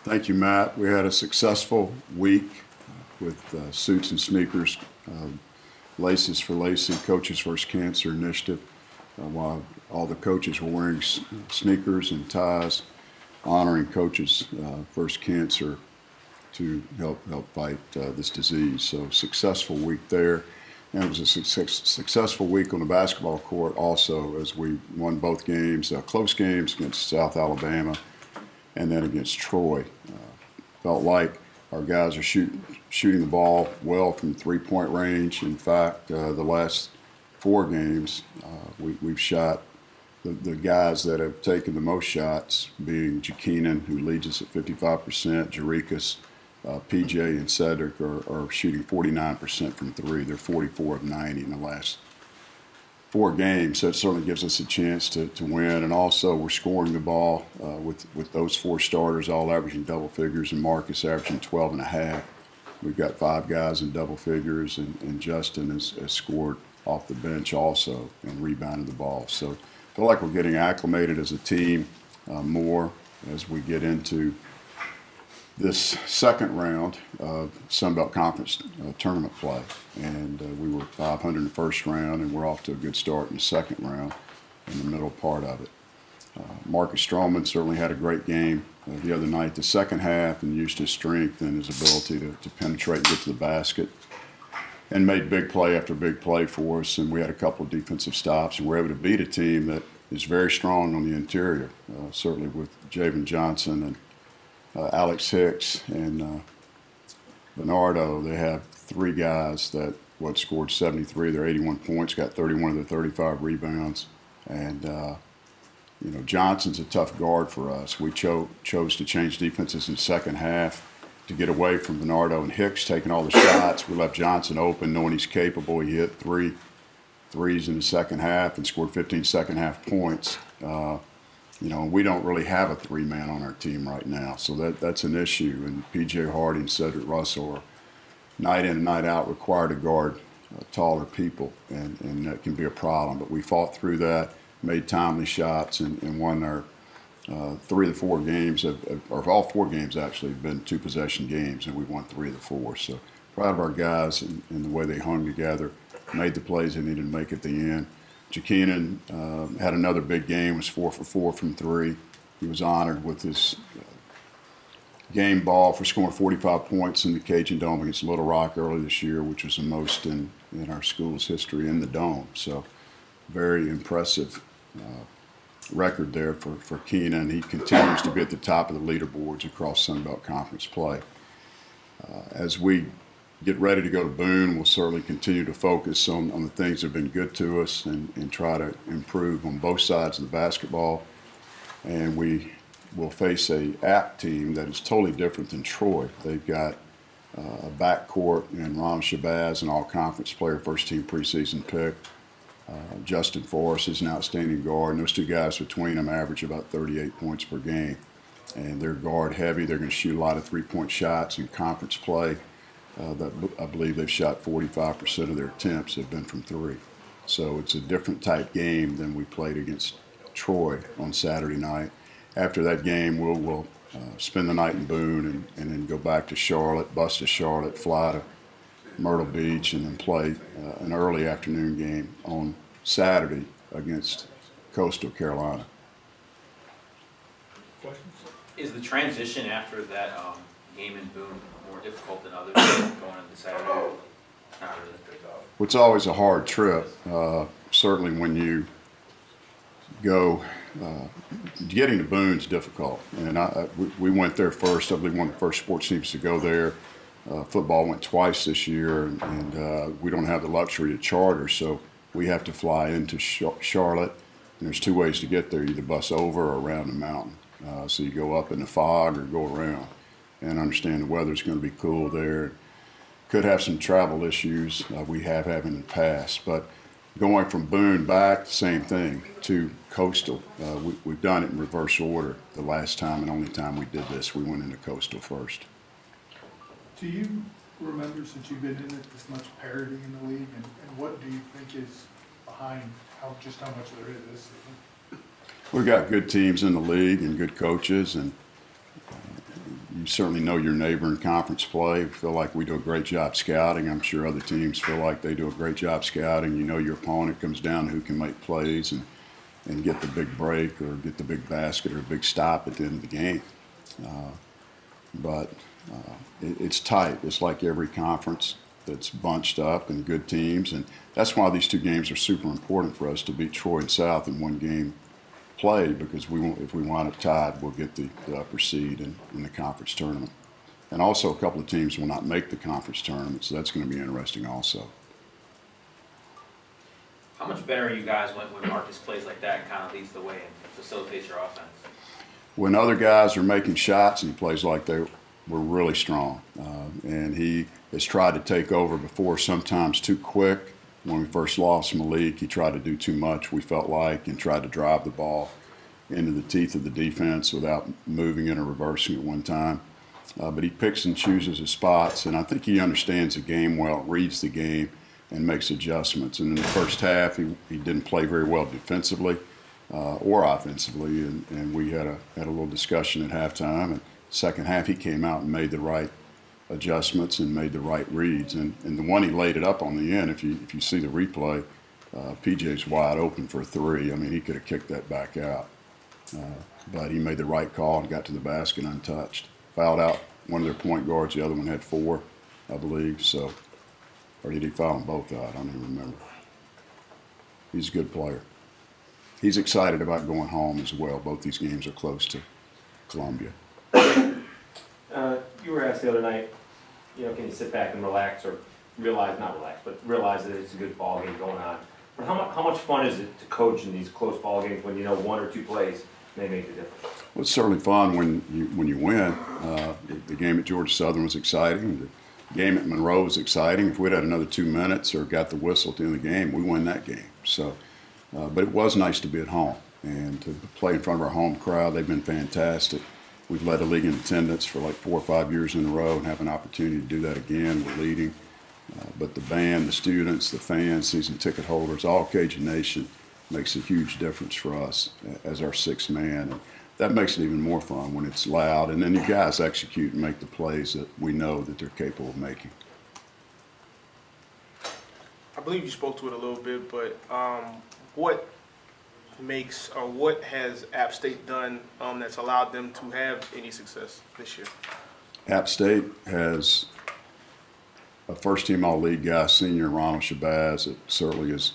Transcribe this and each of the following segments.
Thank you, Matt. We had a successful week with Suits and Sneakers, Laces for Lacey, Coaches vs. Cancer Initiative, while all the coaches were wearing sneakers and ties, honoring Coaches vs. Cancer to help fight this disease. So successful week there. And it was a successful week on the basketball court also, as we won both games, close games against South Alabama and then against Troy. Felt like our guys are shooting the ball well from three-point range. In fact, the last 4 games, we've shot the guys that have taken the most shots, being Jakeenan, who leads us at 55%, Jarikas, PJ, and Cedric are shooting 49% from 3. They're 44 of 90 in the last 4 games, so it certainly gives us a chance to win. And also, we're scoring the ball with those 4 starters all averaging double figures, and Marcus averaging 12.5. We've got 5 guys in double figures, and Justin has scored off the bench also and rebounded the ball. So I feel like we're getting acclimated as a team more as we get into this second round of Sun Belt Conference tournament play. And we were 500 in the first round, and we're off to a good start in the second round in the middle part of it. Marcus Stroman certainly had a great game the other night, the second half, and used his strength and his ability to penetrate and get to the basket, and made big play after big play for us. And we had a couple of defensive stops, and we're able to beat a team that is very strong on the interior, certainly with Javen Johnson and Alex Hicks and Bernardo. They have 3 guys that scored 73 of their 81 points, got 31 of their 35 rebounds, and Johnson's a tough guard for us. We chose to change defenses in the second half to get away from Bernardo and Hicks taking all the shots. We left Johnson open, knowing he's capable. He hit 3 threes in the second half and scored 15 second half points. We don't really have a 3-man on our team right now, so that's an issue. And P.J. Hardy and Cedric Russell are night in and night out required to guard taller people, and that can be a problem. But we fought through that, made timely shots, and won our 3 of the 4 games, or all 4 games actually have been 2-possession games, and we won 3 of the 4. So proud of our guys and the way they hung together, made the plays they needed to make at the end. Jakeenan had another big game, was 4 for 4 from 3. He was honored with his game ball for scoring 45 points in the Cajun Dome against Little Rock early this year, which was the most in our school's history in the Dome. So very impressive record there for Keenan. He continues to be at the top of the leaderboards across Sun Belt Conference play. As we get ready to go to Boone, we'll certainly continue to focus on the things that have been good to us and try to improve on both sides of the basketball. And we will face a App team that is totally different than Troy. They've got a backcourt in Ron Shabazz, an all-conference player, first-team preseason pick. Justin Forrest is an outstanding guard, and those 2 guys between them average about 38 points per game. And they're guard heavy. They're going to shoot a lot of 3-point shots in conference play. I believe they've shot 45% of their attempts have been from 3. So it's a different type game than we played against Troy on Saturday night. After that game, we'll spend the night in Boone and then go back to Charlotte, bus to Charlotte, fly to Myrtle Beach, and then play an early afternoon game on Saturday against Coastal Carolina. Questions? Is the transition after that game in Boone more difficult than others going into Saturday? Not really. Well, it's always a hard trip. Certainly when you go, getting to Boone's difficult. And we went there first. I believe one of the first sports teams to go there. Football went twice this year, and we don't have the luxury of charter, so we have to fly into Charlotte. And there's 2 ways to get there: either bus over or around the mountain. So you go up in the fog or go around. And understand the weather's going to be cool there. Could have some travel issues. We have had in the past, but going from Boone back, same thing to Coastal. We've done it in reverse order. The last time and only time we did this, we went into Coastal first. Do you remember, since you've been in it, this much parity in the league, and what do you think is behind just how much there is this season? We've got good teams in the league and good coaches, and you certainly know your neighbor in conference play. We feel like we do a great job scouting. I'm sure other teams feel like they do a great job scouting. You know your opponent. Comes down to who can make plays and get the big break or get the big basket or a big stop at the end of the game. But it's tight. It's like every conference that's bunched up and good teams. And that's why these two games are super important for us to beat Troy and South in one game play, because if we wind up tied, we'll get the upper seed in the conference tournament. And also a couple of teams will not make the conference tournament, so that's going to be interesting also. How much better are you guys when Marcus plays like that and kind of leads the way and facilitates your offense? When other guys are making shots and he plays like they were really strong, and he has tried to take over before, sometimes too quick. When we first lost Malik, he tried to do too much, we felt like, and tried to drive the ball into the teeth of the defense without moving it or reversing it one time. But he picks and chooses his spots, and I think he understands the game well, reads the game, and makes adjustments. And in the first half, he didn't play very well defensively or offensively, and we had a little discussion at halftime. And second half, he came out and made the right adjustments and made the right reads. And the one he laid it up on the end, if you see the replay, PJ's wide open for a three. I mean, he could have kicked that back out. But he made the right call and got to the basket untouched. Fouled out one of their point guards. The other one had 4, I believe. So, or did he foul them both out? I don't even remember. He's a good player. He's excited about going home as well. Both these games are close to Columbia. You were asked the other night, can you sit back and relax, or realize that it's a good ball game going on? But how much fun is it to coach in these close ball games when one or two plays may make the difference? Well, it's certainly fun when you win. The game at Georgia Southern was exciting. The game at Monroe was exciting. If we'd had another 2 minutes or got the whistle at the end of the game, we win that game. So, but it was nice to be at home and to play in front of our home crowd. They've been fantastic. We've led the league in attendance for like 4 or 5 years in a row and have an opportunity to do that again. We're leading. But the band, the students, the fans, season ticket holders, all Cajun Nation makes a huge difference for us as our sixth man. And that makes it even more fun when it's loud. And then you guys execute and make the plays that we know that they're capable of making. I believe you spoke to it a little bit, but what has App State done that's allowed them to have any success this year? App State has a first-team All-League guy, senior Ronald Shabazz, that certainly is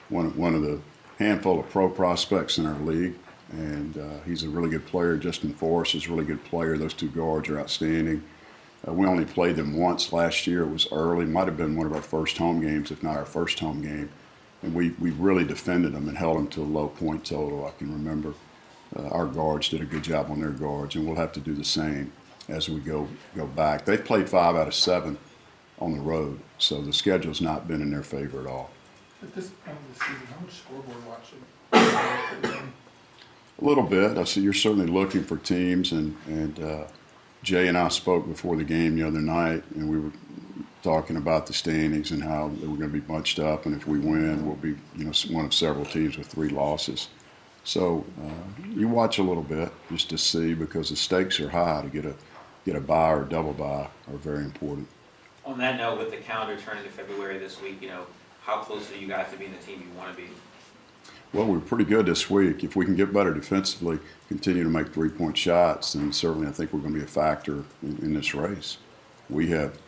one of the handful of pro prospects in our league, and he's a really good player. Justin Forrest is a really good player. Those two guards are outstanding. We only played them once last year. It was early. Might have been one of our first home games, if not our first home game. And we really defended them and held them to a low point total. I can remember our guards did a good job on their guards, and we'll have to do the same as we go back. They've played 5 out of 7 on the road, so the schedule's not been in their favor at all. At this point of the season, how much scoreboard watching? A little bit. I see you're certainly looking for teams, and Jay and I spoke before the game the other night, and we were talking about the standings and how they were going to be bunched up, and if we win, we'll be one of several teams with 3 losses. So you watch a little bit just to see, because the stakes are high. To get a bye or a double bye are very important. On that note, with the calendar turning to February this week, how close are you guys to being the team you want to be? Well, we're pretty good this week. If we can get better defensively, continue to make 3-point shots, then certainly I think we're going to be a factor in this race. We have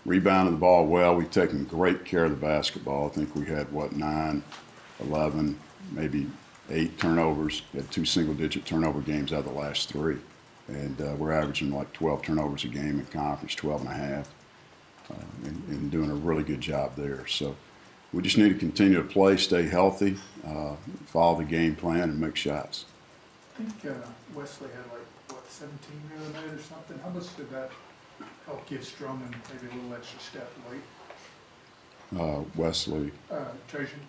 rebounded the ball well. We've taken great care of the basketball. I think we had, 9, 11, maybe 8 turnovers. We had 2 single-digit turnover games out of the last 3. And we're averaging like 12 turnovers a game in conference, 12.5, and doing a really good job there. So we just need to continue to play, stay healthy, follow the game plan, and make shots. I think Wesley had 17 the other night or something. How much did that help give Stroman maybe a little extra step late? Wesley. Trajan?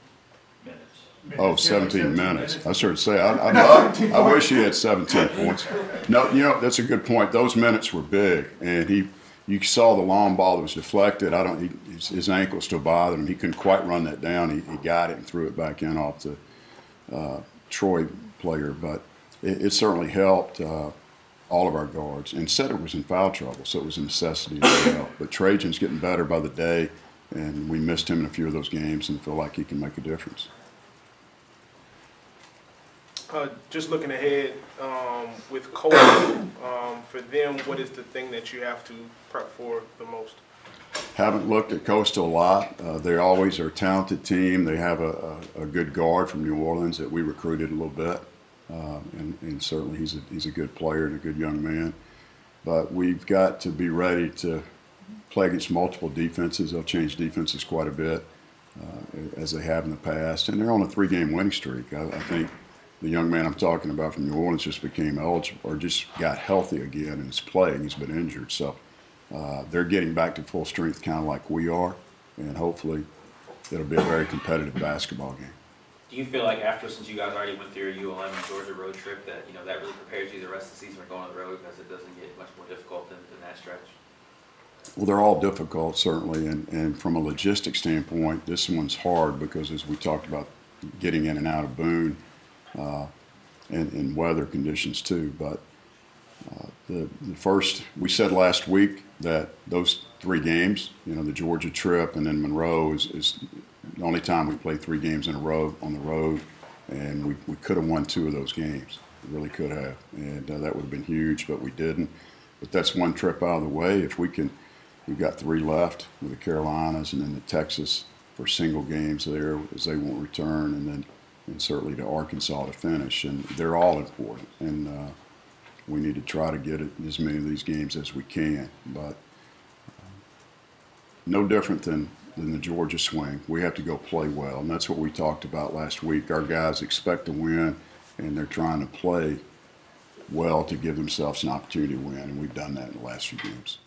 Minutes. Oh, 17 minutes. I started to say, I wish he had 17 points. No, that's a good point. Those minutes were big, and you saw the long ball that was deflected. His ankle still bothered him. He couldn't quite run that down. He got it and threw it back in off the Troy player, but it certainly helped. all of our guards, and Setter was in foul trouble, so it was a necessity as well. But Trajan's getting better by the day, and we missed him in a few of those games and feel like he can make a difference. Just looking ahead with Coach, for them, what is the thing that you have to prep for the most? Haven't looked at Coastal a lot. They always are a talented team. They have a good guard from New Orleans that we recruited a little bit, and certainly he's a good player and a good young man. But we've got to be ready to play against multiple defenses. They'll change defenses quite a bit, as they have in the past. And they're on a 3-game winning streak. I think the young man I'm talking about from New Orleans just became eligible or just got healthy again and is playing. He's been injured. So they're getting back to full strength kind of like we are. And hopefully it'll be a very competitive basketball game. Do you feel like after, since you guys already went through your ULM and Georgia road trip, that that really prepares you the rest of the season for going on the road, because it doesn't get much more difficult than that stretch? Well, they're all difficult, certainly, and from a logistics standpoint, this one's hard because, as we talked about, getting in and out of Boone, and weather conditions too. But the first, we said last week that those 3 games, the Georgia trip and then Monroe is the only time we played 3 games in a row on the road, and we could have won 2 of those games. We really could have, and that would have been huge, but we didn't. But that's one trip out of the way. If we can, we've got 3 left with the Carolinas and then the Texas for single games there, as they won't return, and certainly to Arkansas to finish, and they're all important. And we need to try to get as many of these games as we can. But no different than the Georgia swing. We have to go play well, and that's what we talked about last week. Our guys expect to win, and they're trying to play well to give themselves an opportunity to win, and we've done that in the last few games.